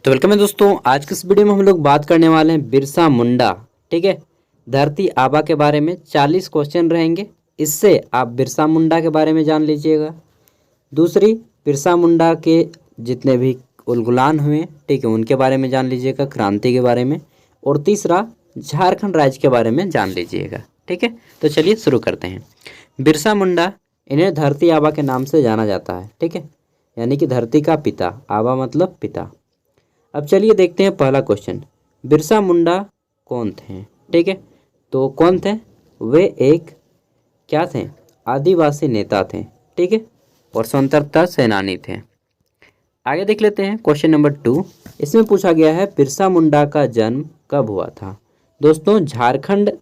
तो वेलकम है दोस्तों। आज के इस वीडियो में हम लोग बात करने वाले हैं बिरसा मुंडा। ठीक है, धरती आबा के बारे में 40 क्वेश्चन रहेंगे। इससे आप बिरसा मुंडा के बारे में जान लीजिएगा। दूसरी, बिरसा मुंडा के जितने भी उलगुलान हुए, ठीक है, उनके बारे में जान लीजिएगा, क्रांति के बारे में। और तीसरा, झारखंड राज्य के बारे में जान लीजिएगा। ठीक है, तो चलिए शुरू करते हैं। बिरसा मुंडा, इन्हें धरती आबा के नाम से जाना जाता है। ठीक है, यानी कि धरती का पिता, आबा मतलब पिता। अब चलिए देखते हैं पहला क्वेश्चन। बिरसा मुंडा कौन थे? ठीक है, तो कौन थे? वे एक क्या थे? आदिवासी नेता थे। ठीक है, और स्वतंत्रता सेनानी थे। आगे देख लेते हैं क्वेश्चन नंबर 2। इसमें पूछा गया है बिरसा मुंडा का जन्म कब हुआ था? दोस्तों, झारखंड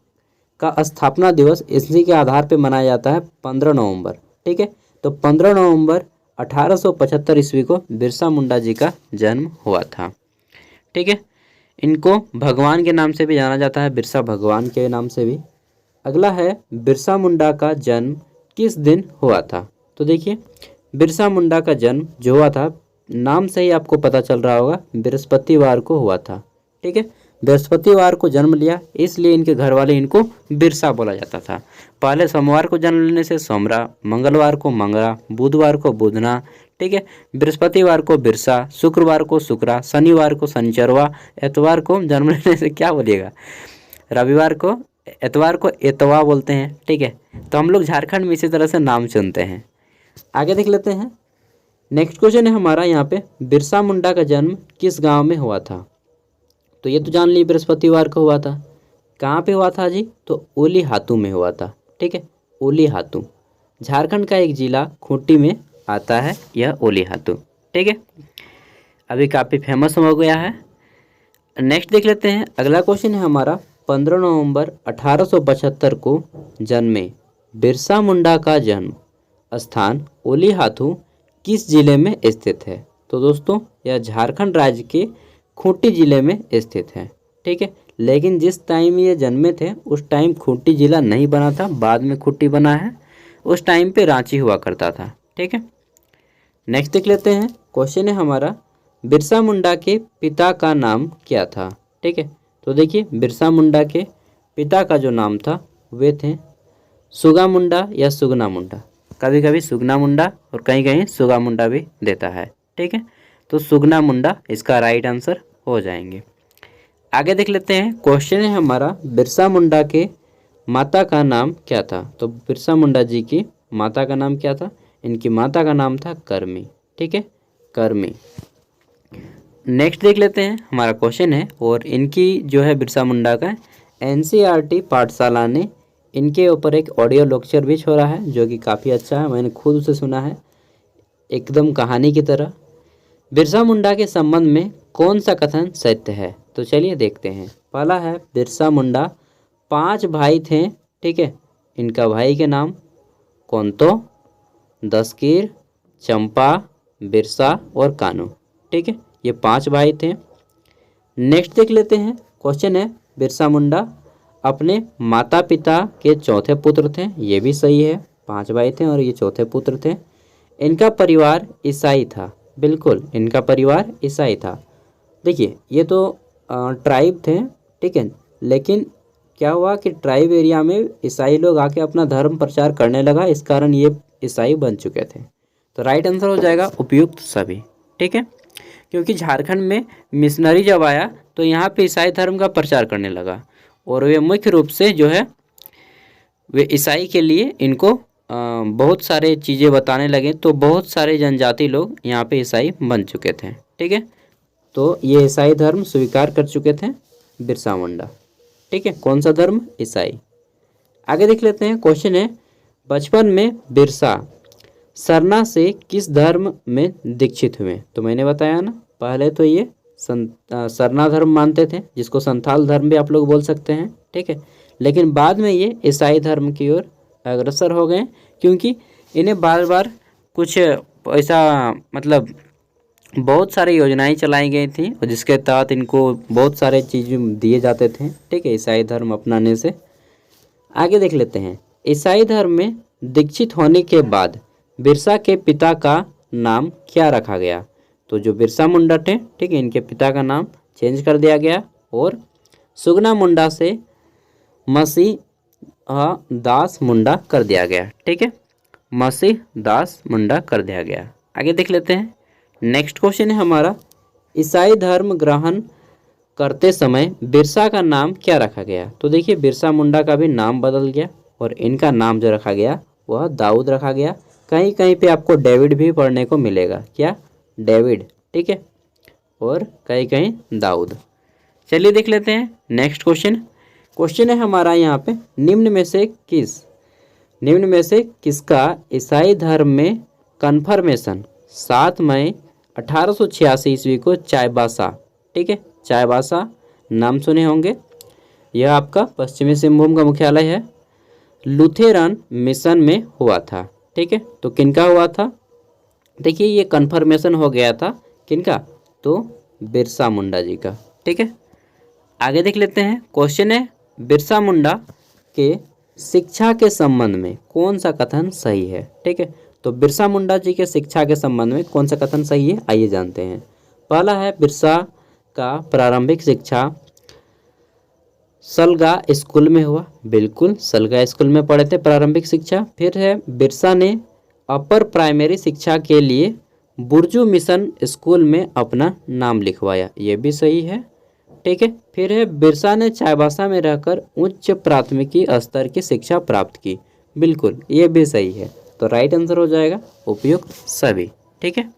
का स्थापना दिवस इसी के आधार पर मनाया जाता है 15 नवंबर। ठीक है, तो 15 नवंबर 1875 ईस्वी को बिरसा मुंडा जी का जन्म हुआ था। ठीक है, इनको भगवान के नाम से भी जाना जाता है, बिरसा भगवान के नाम से भी। अगला है, बिरसा मुंडा का जन्म किस दिन हुआ था? तो देखिए, बिरसा मुंडा का जन्म जो हुआ था, नाम से ही आपको पता चल रहा होगा, बृहस्पतिवार को हुआ था। ठीक है, बृहस्पतिवार को जन्म लिया, इसलिए इनके घर वाले इनको बिरसा बोला जाता था। पहले सोमवार को जन्म लेने से सोमरा, मंगलवार को मंगरा, बुधवार को बुधना, ठीक है, बृहस्पतिवार को बिरसा, शुक्रवार को शुक्रा, शनिवार को शनिचरवा, एतवार को जन्म लेने से क्या बोलिएगा, रविवार को, एतवार को एतवा बोलते हैं। ठीक है, तो हम लोग झारखंड में इसी तरह से नाम चुनते हैं। आगे देख लेते हैं। नेक्स्ट क्वेश्चन है हमारा यहाँ पे, बिरसा मुंडा का जन्म किस गांव में हुआ था? तो ये तो जान ली, बृहस्पतिवार को हुआ था। कहाँ पे हुआ था जी? तो ओली हातू में हुआ था। ठीक है, ओली हातू झारखंड का एक जिला खूंटी में आता है, यह ओली हातू। ठीक है, अभी काफ़ी फेमस हो गया है। नेक्स्ट देख लेते हैं। अगला क्वेश्चन है हमारा, 15 नवंबर 1875 को जन्मे बिरसा मुंडा का जन्म स्थान ओली हातू किस जिले में स्थित है? तो दोस्तों, यह झारखंड राज्य के खूंटी जिले में स्थित है। ठीक है, लेकिन जिस टाइम ये जन्मे थे उस टाइम खूंटी जिला नहीं बना था, बाद में खूंटी बना है। उस टाइम पे रांची हुआ करता था। ठीक है, नेक्स्ट देख लेते हैं। क्वेश्चन है हमारा, बिरसा मुंडा के पिता का नाम क्या था? ठीक है, तो देखिए, बिरसा मुंडा के पिता का जो नाम था वे थे सुगा मुंडा या सुगना मुंडा। कभी कभी सुगना मुंडा और कहीं कहीं सुगा मुंडा भी देता है। ठीक है, तो सुगना मुंडा इसका राइट आंसर हो जाएंगे। आगे देख लेते हैं। क्वेश्चन है हमारा, बिरसा मुंडा के माता का नाम क्या था? तो बिरसा मुंडा जी की माता का नाम क्या था? इनकी माता का नाम था करमी। ठीक है, करमी। नेक्स्ट देख लेते हैं। हमारा क्वेश्चन है, और इनकी जो है बिरसा मुंडा का एनसीईआरटी पाठशाला ने इनके ऊपर एक ऑडियो लेक्चर भी छोड़ा है, जो कि काफ़ी अच्छा है। मैंने खुद उसे सुना है, एकदम कहानी की तरह। बिरसा मुंडा के संबंध में कौन सा कथन सत्य है? तो चलिए देखते हैं। पहला है, बिरसा मुंडा 5 भाई थे। ठीक है, इनका भाई के नाम कौंतो, दशकीर, चंपा, बिरसा और कानू। ठीक है, ये 5 भाई थे। नेक्स्ट देख लेते हैं। क्वेश्चन है, बिरसा मुंडा अपने माता पिता के चौथे पुत्र थे। ये भी सही है, 5 भाई थे और ये चौथे पुत्र थे। इनका परिवार ईसाई था। बिल्कुल, इनका परिवार ईसाई था। देखिए, ये तो ट्राइब थे। ठीक है, लेकिन क्या हुआ कि ट्राइब एरिया में ईसाई लोग आके अपना धर्म प्रचार करने लगा, इस कारण ये ईसाई बन चुके थे। तो राइट आंसर हो जाएगा उपयुक्त सभी। ठीक है, क्योंकि झारखंड में मिशनरी जब आया तो यहाँ पे ईसाई धर्म का प्रचार करने लगा, और वे मुख्य रूप से जो है वे ईसाई के लिए इनको बहुत सारे चीज़ें बताने लगे, तो बहुत सारे जनजाति लोग यहाँ पे ईसाई बन चुके थे। ठीक है, तो ये ईसाई धर्म स्वीकार कर चुके थे बिरसा मुंडा। ठीक है, कौन सा धर्म? ईसाई। आगे देख लेते हैं। क्वेश्चन है, बचपन में बिरसा सरना से किस धर्म में दीक्षित हुए? तो मैंने बताया ना, पहले तो ये सरना धर्म मानते थे, जिसको संथाल धर्म भी आप लोग बोल सकते हैं। ठीक है, लेकिन बाद में ये ईसाई धर्म की ओर अग्रसर हो गए, क्योंकि इन्हें बार बार कुछ ऐसा मतलब बहुत सारी योजनाएं चलाई गई थी, और जिसके तहत इनको बहुत सारे चीज़ें दिए जाते थे। ठीक है, ईसाई धर्म अपनाने से। आगे देख लेते हैं। ईसाई धर्म में दीक्षित होने के बाद बिरसा के पिता का नाम क्या रखा गया? तो जो बिरसा मुंडा थे, ठीक है, इनके पिता का नाम चेंज कर दिया गया और सुगना मुंडा से मसीह दास मुंडा कर दिया गया। ठीक है, मसीह दास मुंडा कर दिया गया। आगे देख लेते हैं। नेक्स्ट क्वेश्चन है हमारा, ईसाई धर्म ग्रहण करते समय बिरसा का नाम क्या रखा गया? तो देखिए बिरसा मुंडा का भी नाम बदल गया और इनका नाम जो रखा गया वह दाऊद रखा गया। कहीं कहीं पे आपको डेविड भी पढ़ने को मिलेगा, क्या? डेविड, ठीक है, और कहीं कहीं दाऊद। चलिए देख लेते हैं नेक्स्ट क्वेश्चन है हमारा यहाँ पे, निम्न में से किसका ईसाई धर्म में कन्फर्मेशन 7 मई 1886 ईस्वी को चाईबासा, ठीक है, चाईबासा नाम सुने होंगे, यह आपका पश्चिमी सिंहभूम का मुख्यालय है, लूथेरन मिशन में हुआ था। ठीक है, तो किनका हुआ था? देखिए ये कन्फर्मेशन हो गया था किनका? तो बिरसा मुंडा जी का। ठीक है, आगे देख लेते हैं। क्वेश्चन है, बिरसा मुंडा के शिक्षा के संबंध में कौन सा कथन सही है? ठीक है, तो बिरसा मुंडा जी के शिक्षा के संबंध में कौन सा कथन सही है, आइए जानते हैं। पहला है, बिरसा का प्रारंभिक शिक्षा सलगा स्कूल में हुआ। बिल्कुल, सलगा स्कूल में पढ़े थे प्रारंभिक शिक्षा। फिर है, बिरसा ने अपर प्राइमरी शिक्षा के लिए बुर्जू मिशन स्कूल में अपना नाम लिखवाया, ये भी सही है। ठीक है, फिर है, बिरसा ने चाईबासा में रहकर उच्च प्राथमिकी स्तर की शिक्षा प्राप्त की। बिल्कुल, ये भी सही है। तो राइट आंसर हो जाएगा उपयुक्त सभी। ठीक है,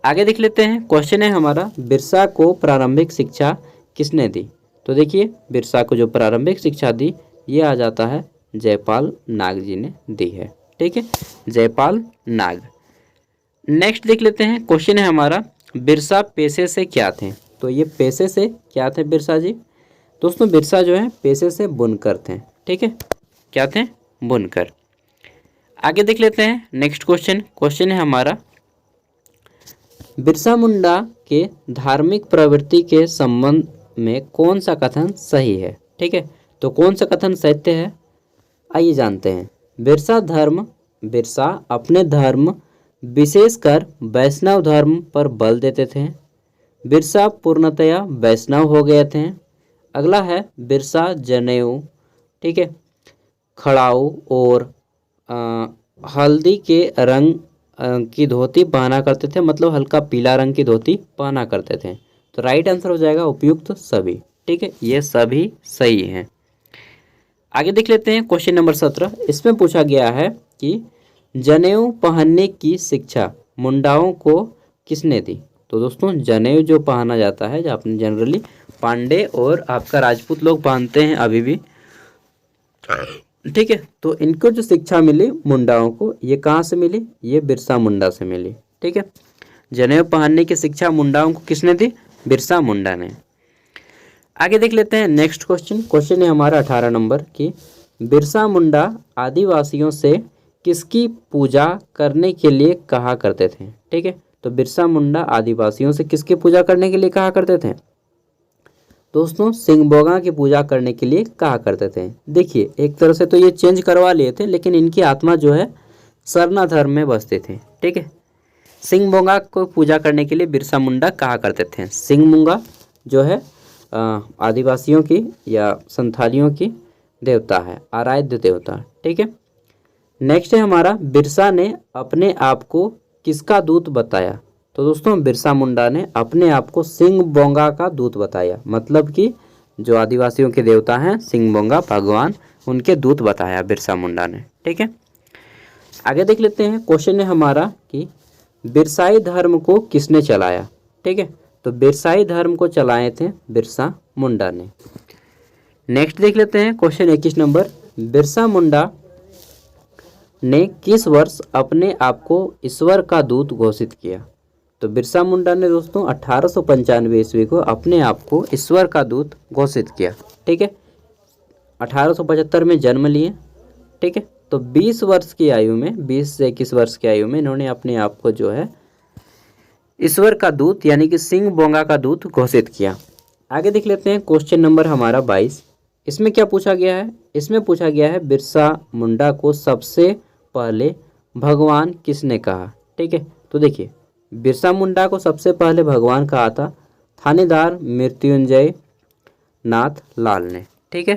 आगे देख लेते हैं। क्वेश्चन है हमारा, बिरसा को प्रारंभिक शिक्षा किसने दी? तो देखिए बिरसा को जो प्रारंभिक शिक्षा दी ये आ जाता है जयपाल नाग जी ने दी है। ठीक है, जयपाल नाग। नेक्स्ट देख लेते हैं। क्वेश्चन है हमारा, बिरसा पेशे से क्या थे? तो ये पेशे से क्या थे बिरसा जी? दोस्तों बिरसा जो है पेशे से बुनकर थे। ठीक है, क्या थे? बुनकर। आगे देख लेते हैं नेक्स्ट क्वेश्चन है हमारा, बिरसा मुंडा के धार्मिक प्रवृत्ति के संबंध में कौन सा कथन सही है? ठीक है, तो कौन सा कथन सत्य है, आइए जानते हैं। बिरसा अपने धर्म विशेषकर वैष्णव धर्म पर बल देते थे। बिरसा पूर्णतया वैष्णव हो गए थे। अगला है, बिरसा जनेऊ, ठीक है, खड़ाऊ और हल्दी के रंग की धोती पहना करते थे, मतलब हल्का पीला रंग की धोती पहना करते थे। तो राइट आंसर हो जाएगा उपयुक्त सभी। ठीक है, ये सभी सही हैं। आगे देख लेते हैं क्वेश्चन नंबर 17। इसमें पूछा गया है कि जनेऊ पहनने की शिक्षा मुंडाओं को किसने दी? तो दोस्तों जनेऊ जो पहना जाता है, जो आपने जनरली पांडे और आपका राजपूत लोग पहनते हैं अभी भी, ठीक है, तो इनको जो शिक्षा मिली मुंडाओं को, ये कहाँ से मिली? ये बिरसा मुंडा से मिली। ठीक है, जनेऊ पहनने की शिक्षा मुंडाओं को किसने दी? बिरसा मुंडा ने। आगे देख लेते हैं नेक्स्ट क्वेश्चन है हमारा 18 नंबर की, बिरसा मुंडा आदिवासियों से किसकी पूजा करने के लिए कहा करते थे? ठीक है, तो बिरसा मुंडा आदिवासियों से किसकी पूजा करने के लिए कहा करते थे? दोस्तों सिंगबोगा की पूजा करने के लिए कहा करते थे। देखिए एक तरह से तो ये चेंज करवा लिए थे, लेकिन इनकी आत्मा जो है सरना धर्म में बसते थे। ठीक है, सिंगबोगा को पूजा करने के लिए बिरसा मुंडा कहा करते थे। सिंगबोगा जो है आदिवासियों की या संथालियों की देवता है, आराध्य देवता। ठीक है, नेक्स्ट है हमारा, बिरसा ने अपने आप को किसका दूत बताया? तो दोस्तों बिरसा मुंडा ने अपने आप को सिंगबोगा का दूत बताया, मतलब कि जो आदिवासियों के देवता हैं सिंगबोगा भगवान, उनके दूत बताया बिरसा मुंडा ने। ठीक है, आगे देख लेते हैं। क्वेश्चन है हमारा कि बिरसाई धर्म को किसने चलाया? ठीक है, तो बिरसाई धर्म को चलाए थे बिरसा मुंडा ने। नेक्स्ट देख लेते हैं क्वेश्चन 21 नंबर, बिरसा मुंडा ने किस वर्ष अपने आप को ईश्वर का दूत घोषित किया? तो बिरसा मुंडा ने दोस्तों 1895 ईस्वी को अपने आप को ईश्वर का दूत घोषित किया। ठीक है, 1875 में जन्म लिए। ठीक है, तो 20 वर्ष की आयु में, 20 से 21 वर्ष की आयु में इन्होंने अपने आप को जो है ईश्वर का दूत यानी कि सिंगबोगा का दूत घोषित किया। आगे देख लेते हैं क्वेश्चन नंबर हमारा 22। इसमें क्या पूछा गया है? इसमें पूछा गया है बिरसा मुंडा को सबसे पहले भगवान किसने कहा? ठीक है, तो देखिए बिरसा मुंडा को सबसे पहले भगवान कहा था थानेदार मृत्युंजय नाथ लाल ने। ठीक है,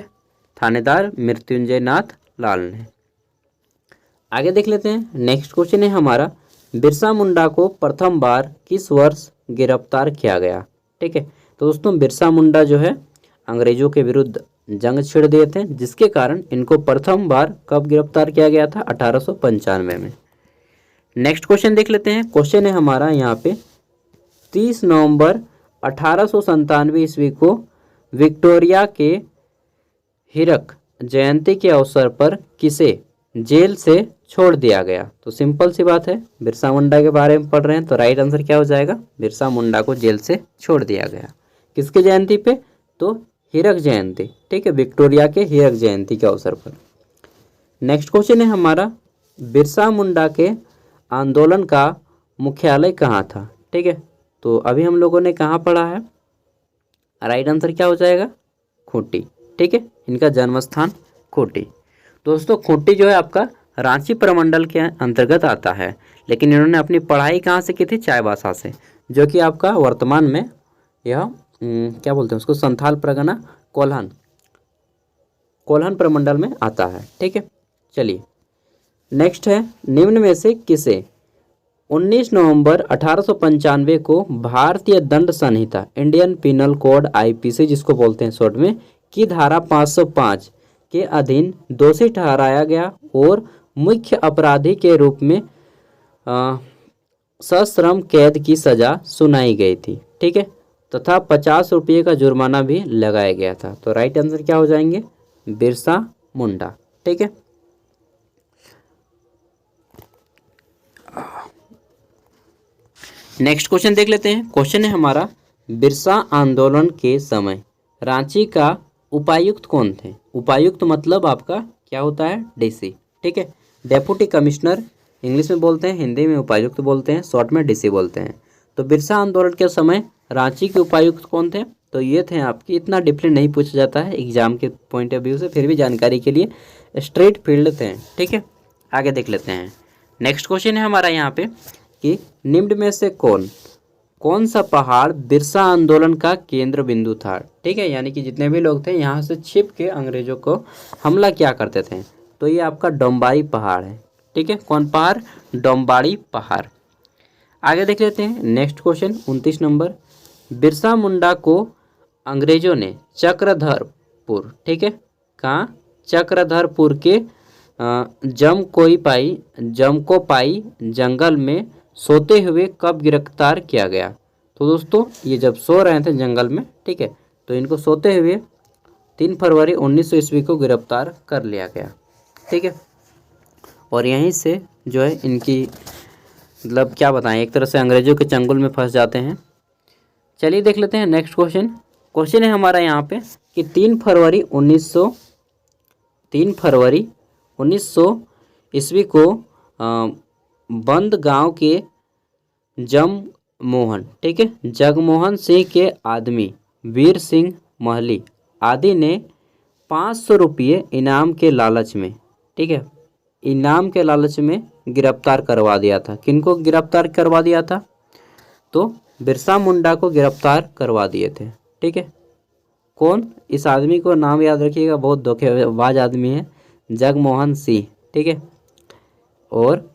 थानेदार मृत्युंजय नाथ लाल ने। आगे देख लेते हैं, नेक्स्ट क्वेश्चन है हमारा, बिरसा मुंडा को प्रथम बार किस वर्ष गिरफ्तार किया गया। ठीक है, तो दोस्तों बिरसा मुंडा जो है अंग्रेजों के विरुद्ध जंग छिड़ दिए थे, जिसके कारण इनको प्रथम बार कब गिरफ्तार किया गया था, 1895 में। नेक्स्ट क्वेश्चन देख लेते हैं, क्वेश्चन है हमारा यहाँ पे 30 नवंबर 1897 ईस्वी को विक्टोरिया के हीरक जयंती के अवसर पर किसे जेल से छोड़ दिया गया। तो सिंपल सी बात है, बिरसा मुंडा के बारे में पढ़ रहे हैं तो राइट आंसर क्या हो जाएगा, बिरसा मुंडा को जेल से छोड़ दिया गया। किसके जयंती पे, तो हीरक जयंती। ठीक है, विक्टोरिया के हीरक जयंती के अवसर पर। नेक्स्ट क्वेश्चन है हमारा, बिरसा मुंडा के आंदोलन का मुख्यालय कहाँ था। ठीक है, तो अभी हम लोगों ने कहाँ पढ़ा है, राइट आंसर क्या हो जाएगा, खूंटी। ठीक है, इनका जन्म स्थान खूंटी। दोस्तों खूंटी जो है आपका रांची प्रमंडल के अंतर्गत आता है, लेकिन इन्होंने अपनी पढ़ाई कहाँ से की थी, चाईबासा से, जो कि आपका वर्तमान में यह क्या बोलते हैं उसको, संथाल परगना कोल्हन प्रमंडल में आता है। ठीक है, चलिए नेक्स्ट है, निम्न में से किसे 19 नवंबर 1895 को भारतीय दंड संहिता इंडियन पिनल कोड आईपीसी जिसको बोलते हैं शॉर्ट में की धारा 505 के अधीन दोषी ठहराया गया और मुख्य अपराधी के रूप में सश्रम कैद की सजा सुनाई गई थी। ठीक है, तथा 50 रुपये का जुर्माना भी लगाया गया था। तो राइट आंसर क्या हो जाएंगे, बिरसा मुंडा। ठीक है, नेक्स्ट क्वेश्चन देख लेते हैं, क्वेश्चन है हमारा, बिरसा आंदोलन के समय रांची का उपायुक्त कौन थे। उपायुक्त मतलब आपका क्या होता है, डीसी। ठीक है, डेप्यूटी कमिश्नर इंग्लिश में बोलते हैं, हिंदी में उपायुक्त बोलते हैं, शॉर्ट में डीसी बोलते हैं। तो बिरसा आंदोलन के समय रांची के उपायुक्त कौन थे, तो ये थे आपकी, इतना डिफरेंट नहीं पूछा जाता है एग्जाम के पॉइंट ऑफ व्यू से, फिर भी जानकारी के लिए स्ट्रेट फील्ड थे। ठीक है, आगे देख लेते हैं, नेक्स्ट क्वेश्चन है हमारा यहाँ पे कि निम्न में से कौन सा पहाड़ बिरसा आंदोलन का केंद्र बिंदु था। ठीक है, यानी कि जितने भी लोग थे यहाँ से छिप के अंग्रेजों को हमला क्या करते थे, तो ये आपका डोम्बारी पहाड़ है। ठीक है, कौन पहाड़, डोम्बारी पहाड़। आगे देख लेते हैं, next question 29 number, Birsa Munda को अंग्रेजों ने चक्रधरपुर, ठीक है, कहाँ, चक्रधरपुर के जमकोपाई जंगल में सोते हुए कब गिरफ्तार किया गया। तो दोस्तों ये जब सो रहे थे जंगल में, ठीक है, तो इनको सोते हुए 3 फरवरी 1900 ईस्वी को गिरफ्तार कर लिया गया। ठीक है, और यहीं से जो है इनकी मतलब क्या बताएं, एक तरह से अंग्रेजों के चंगुल में फंस जाते हैं। चलिए देख लेते हैं नेक्स्ट क्वेश्चन है हमारा यहाँ पे कि 3 फरवरी 1900 ईस्वी को बंद गांव के जगमोहन सिंह के आदमी वीर सिंह महली आदि ने 500 रुपये इनाम के लालच में, ठीक है, इनाम के लालच में गिरफ्तार करवा दिया था। किनको गिरफ्तार करवा दिया था, तो बिरसा मुंडा को गिरफ्तार करवा दिए थे। ठीक है, कौन, इस आदमी को नाम याद रखिएगा, बहुत धोखेबाज आदमी है, जगमोहन सिंह। ठीक है, और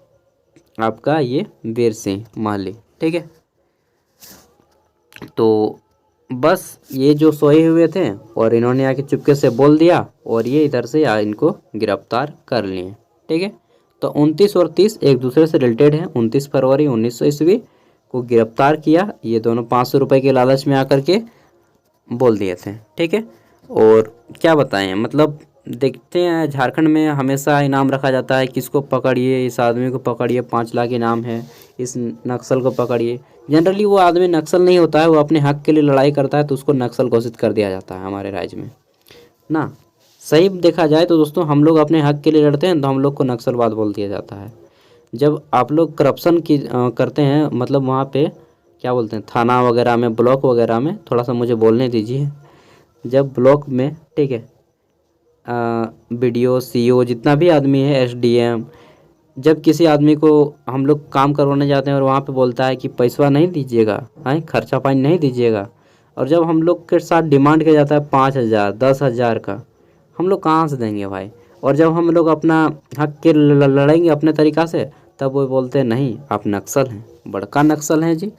आपका ये वीर सिंह महली। ठीक है, तो बस ये जो सोए हुए थे और इन्होंने आके चुपके से बोल दिया और ये इधर से इनको गिरफ्तार कर लिए। ठीक है, तो 29 और 30 एक दूसरे से रिलेटेड है। 29 फरवरी 1900 ईस्वी को गिरफ्तार किया, ये दोनों 500 रुपये के लालच में आकर के बोल दिए थे। ठीक है, और क्या बताएं, मतलब देखते हैं झारखंड में हमेशा इनाम रखा जाता है, किसको पकड़िए, इस आदमी को पकड़िए, 5 लाख इनाम है, इस नक्सल को पकड़िए। जनरली वो आदमी नक्सल नहीं होता है, वो अपने हक के लिए लड़ाई करता है तो उसको नक्सल घोषित कर दिया जाता है हमारे राज्य में ना। सही देखा जाए तो दोस्तों हम लोग अपने हक के लिए लड़ते हैं तो हम लोग को नक्सलवाद बोल दिया जाता है। जब आप लोग करप्शन की करते हैं, मतलब वहाँ पे क्या बोलते हैं, थाना वगैरह में, ब्लॉक वगैरह में, थोड़ा सा मुझे बोलने दीजिए, जब ब्लॉक में, ठीक है, BDO CO जितना भी आदमी है, SDM जब किसी आदमी को हम लोग काम करवाने जाते हैं और वहाँ पे बोलता है कि पैसा नहीं दीजिएगा, हैं खर्चा पानी नहीं दीजिएगा, और जब हम लोग के साथ डिमांड किया जाता है 5,000 10,000 का, हम लोग कहाँ से देंगे भाई। और जब हम लोग अपना हक के लड़ेंगे अपने तरीक़ा से, तब वो बोलते हैं नहीं आप नक्सल हैं, बड़का नक्सल हैं जी,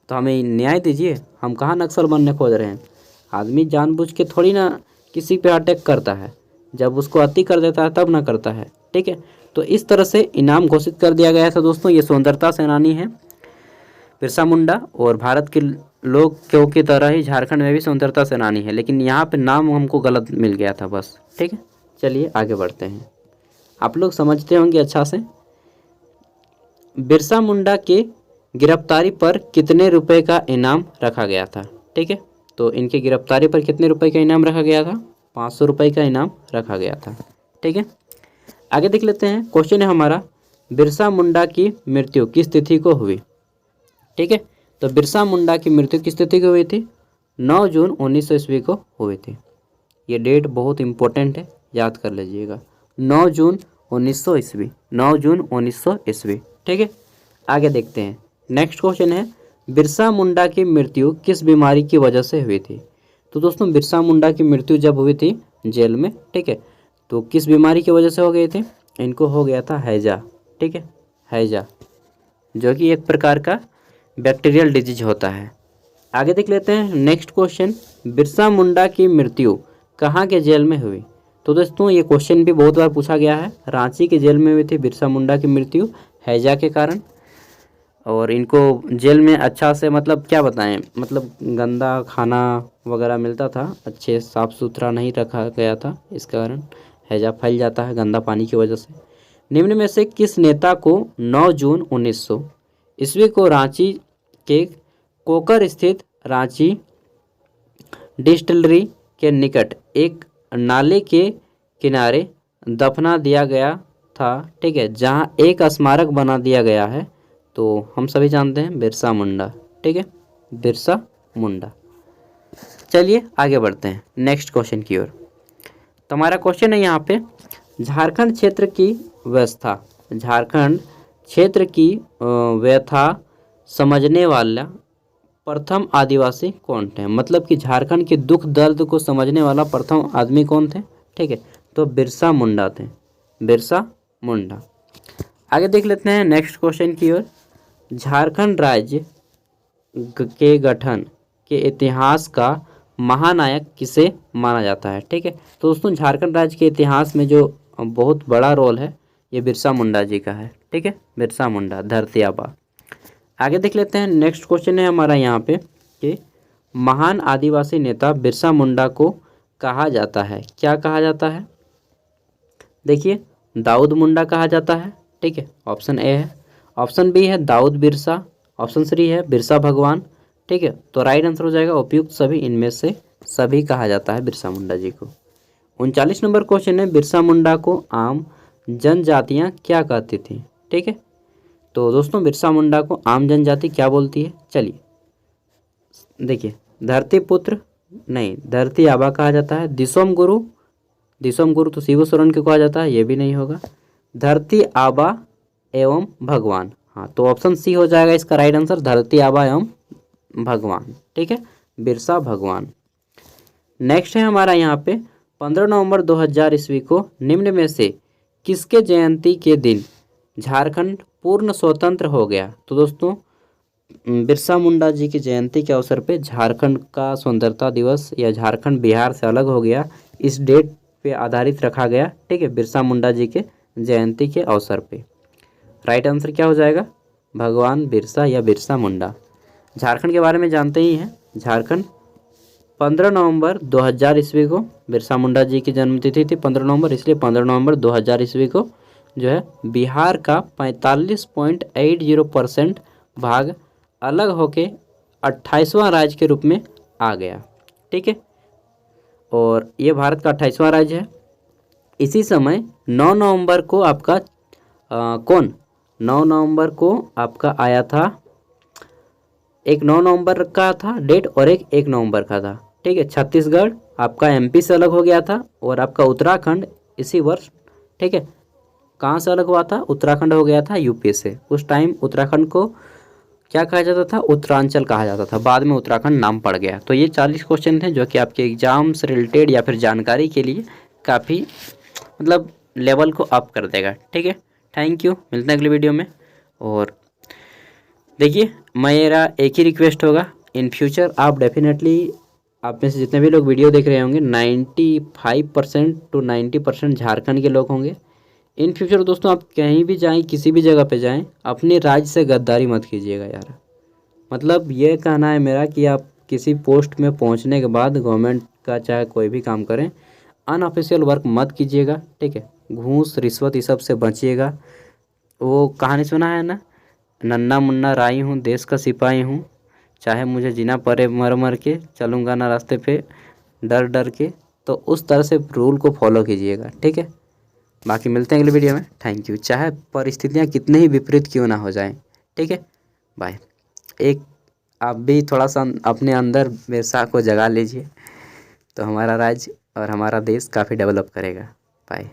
तो हमें न्याय दीजिए, हम कहाँ नक्सल बनने खोज रहे हैं। आदमी जानबूझ के थोड़ी ना किसी पे अटैक करता है, जब उसको अति कर देता है तब ना करता है, ठीक है। तो इस तरह से इनाम घोषित कर दिया गया था दोस्तों। ये स्वतंत्रता सेनानी है बिरसा मुंडा, और भारत के लोग क्यों की तरह ही झारखंड में भी स्वतंत्रता सेनानी है, लेकिन यहाँ पे नाम हमको गलत मिल गया था बस, ठीक है। चलिए आगे बढ़ते हैं, आप लोग समझते होंगे अच्छा से। बिरसा मुंडा के गिरफ्तारी पर कितने रुपए का इनाम रखा गया था, ठीक है। तो इनकी गिरफ्तारी पर कितने रुपए का इनाम रखा गया था, 500 रुपये का इनाम रखा गया था, ठीक है। आगे देख लेते हैं, क्वेश्चन है हमारा, बिरसा मुंडा की मृत्यु किस तिथि को हुई, ठीक है। तो बिरसा मुंडा की मृत्यु किस तिथि को हुई थी, 9 जून 1900 ईस्वी को हुई थी। ये डेट बहुत इंपॉर्टेंट है, याद कर लीजिएगा, 9 जून 1900 ईस्वी, 9 जून 1900 ईस्वी, ठीक है। आगे देखते हैं, नेक्स्ट क्वेश्चन है, बिरसा मुंडा की मृत्यु किस बीमारी की वजह से हुई थी। तो दोस्तों बिरसा मुंडा की मृत्यु जब हुई थी जेल में, ठीक है, तो किस बीमारी की वजह से हो गई थी, इनको हो गया था हैजा, ठीक है, हैजा, जो कि एक प्रकार का बैक्टीरियल डिजीज होता है। आगे देख लेते हैं नेक्स्ट क्वेश्चन, बिरसा मुंडा की मृत्यु कहाँ के जेल में हुई। तो दोस्तों ये क्वेश्चन भी बहुत बार पूछा गया है, रांची के जेल में हुई थी बिरसा मुंडा की मृत्यु हैजा के कारण। और इनको जेल में अच्छा से मतलब क्या बताएं, मतलब गंदा खाना वगैरह मिलता था, अच्छे साफ़ सुथरा नहीं रखा गया था, इस कारण हैजा फैल जाता है गंदा पानी की वजह से। निम्न में से किस नेता को 9 जून 1900 ईस्वी को रांची के कोकर स्थित रांची डिस्टिलरी के निकट एक नाले के किनारे दफना दिया गया था, ठीक है, जहां एक स्मारक बना दिया गया है। तो हम सभी जानते हैं बिरसा मुंडा, ठीक है, बिरसा मुंडा। चलिए आगे बढ़ते हैं नेक्स्ट क्वेश्चन की ओर। तो हमारा क्वेश्चन है यहाँ पे, झारखंड क्षेत्र की व्यवस्था, झारखंड क्षेत्र की व्यथा समझने वाला प्रथम आदिवासी कौन थे। मतलब कि झारखंड के दुख दर्द को समझने वाला प्रथम आदमी कौन थे, ठीक है, तो बिरसा मुंडा थे, बिरसा मुंडा। आगे देख लेते हैं नेक्स्ट क्वेश्चन की ओर, झारखंड राज्य के गठन के इतिहास का महानायक किसे माना जाता है, ठीक है। तो दोस्तों झारखंड राज्य के इतिहास में जो बहुत बड़ा रोल है ये बिरसा मुंडा जी का है, ठीक है, बिरसा मुंडा, धरती आबा। आगे देख लेते हैं नेक्स्ट क्वेश्चन है हमारा यहाँ पे कि महान आदिवासी नेता बिरसा मुंडा को कहा जाता है, क्या कहा जाता है। देखिए दाऊद मुंडा कहा जाता है, ठीक है, ऑप्शन ए है। ऑप्शन बी है दाऊद बिरसा, ऑप्शन सी है बिरसा भगवान, ठीक है। तो राइट आंसर हो जाएगा उपयुक्त सभी, इनमें से सभी कहा जाता है बिरसा मुंडा जी को। 39 नंबर क्वेश्चन है, बिरसा मुंडा को आम जनजातियाँ क्या कहती थी, ठीक है। तो दोस्तों बिरसा मुंडा को आम जनजाति क्या बोलती है, चलिए देखिए, धरती पुत्र नहीं, धरती आबा कहा जाता है। दिसोम गुरु, दिसोम गुरु तो शिव सोरेन को कहा जाता है, ये भी नहीं होगा। धरती आबा एवं भगवान, हाँ तो ऑप्शन सी हो जाएगा इसका राइट आंसर, धरती आबा एवं भगवान, ठीक है, बिरसा भगवान। नेक्स्ट है हमारा यहाँ पे 15 नवंबर 2000 ईस्वी को निम्न में से किसके जयंती के दिन झारखंड पूर्ण स्वतंत्र हो गया। तो दोस्तों बिरसा मुंडा जी की जयंती के अवसर पे झारखंड का स्वतंत्रता दिवस या झारखंड बिहार से अलग हो गया, इस डेट पे आधारित रखा गया, ठीक है, बिरसा मुंडा जी के जयंती के अवसर पे। राइट आंसर क्या हो जाएगा, भगवान बिरसा या बिरसा मुंडा। झारखंड के बारे में जानते ही हैं, झारखंड 15 नवंबर 2000 ईस्वी को बिरसा मुंडा जी की जन्मतिथि थी 15 नवंबर, इसलिए 15 नवंबर 2000 ईस्वी को जो है बिहार का 45.80% भाग अलग होके 28वां राज्य के रूप में आ गया, ठीक है, और ये भारत का 28वां राज्य है। इसी समय 9 नवंबर को आपका 9 नवंबर को आपका आया था, एक 9 नवंबर का था डेट और एक 1 नवंबर का था, ठीक है। छत्तीसगढ़ आपका एमपी से अलग हो गया था और आपका उत्तराखंड इसी वर्ष, ठीक है, कहाँ से अलग हुआ था? उत्तराखंड हो गया था यूपी से। उस टाइम उत्तराखंड को क्या कहा जाता था? उत्तरांचल कहा जाता था। बाद में उत्तराखंड नाम पड़ गया। तो ये 40 क्वेश्चन थे जो कि आपके एग्जाम से रिलेटेड या फिर जानकारी के लिए काफ़ी मतलब लेवल को अप कर देगा। ठीक है, थैंक यू, मिलते हैं अगले वीडियो में। और देखिए, मेरा एक ही रिक्वेस्ट होगा, इन फ्यूचर आप डेफिनेटली, आप में से जितने भी लोग वीडियो देख रहे होंगे 95% टू 90% झारखंड के लोग होंगे। इन फ्यूचर दोस्तों आप कहीं भी जाएं, किसी भी जगह पे जाएं, अपने राज्य से गद्दारी मत कीजिएगा यार। मतलब ये कहना है मेरा कि आप किसी पोस्ट में पहुंचने के बाद गवर्नमेंट का चाहे कोई भी काम करें, अनऑफिशियल वर्क मत कीजिएगा। ठीक है, घूस रिश्वत ये सब से बचिएगा। वो कहानी सुना है ना, नन्ना मुन्ना राई हूँ, देश का सिपाही हूँ, चाहे मुझे जीना पड़े मर मर के, चलूँगा ना रास्ते पे डर डर के। तो उस तरह से रूल को फॉलो कीजिएगा। ठीक है, बाकी मिलते हैं अगले वीडियो में। थैंक यू, चाहे परिस्थितियाँ कितने ही विपरीत क्यों ना हो जाएं। ठीक है, बाय। एक आप भी थोड़ा सा अपने अंदर बिरसा को जगा लीजिए, तो हमारा राज्य और हमारा देश काफ़ी डेवलप करेगा। बाय।